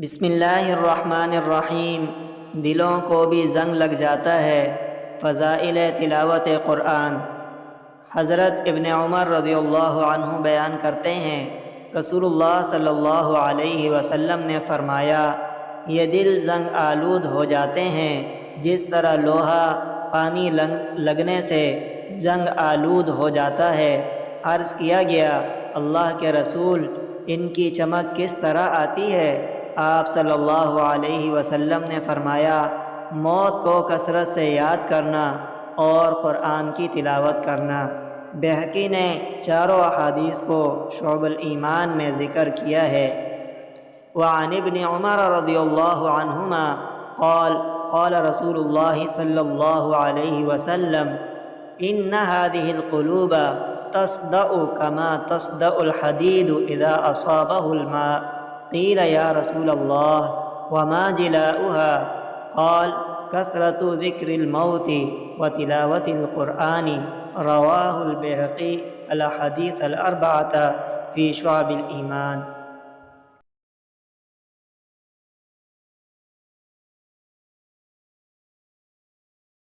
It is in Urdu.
بسم اللہ الرحمن الرحیم۔ دلوں کو بھی زنگ لگ جاتا ہے۔ فضائل تلاوت قرآن۔ حضرت ابن عمر رضی اللہ عنہ بیان کرتے ہیں، رسول اللہ صلی اللہ علیہ وسلم نے فرمایا، یہ دل زنگ آلود ہو جاتے ہیں جس طرح لوہا پانی لگنے سے زنگ آلود ہو جاتا ہے۔ عرض کیا گیا، اللہ کے رسول، ان کی چمک کس طرح آتی ہے؟ آپ صلی اللہ علیہ وسلم نے فرمایا، موت کو کثرت سے یاد کرنا اور قرآن کی تلاوت کرنا۔ بہقی نے چاروں احادیث کو شعب الایمان میں ذکر کیا ہے۔ وعن ابن عمر رضی اللہ عنہما قال قال رسول اللہ صلی اللہ علیہ وسلم، ان هذه القلوب تصدأ كما تصدأ الحديد اذا اصابه الماء، قیل یا رسول اللہ وما جلاؤها؟ قال کثرة ذکر الموت وتلاوة القرآن۔ رواہ البیہقی۔ الاحادیث الاربعۃ فی شعب الایمان۔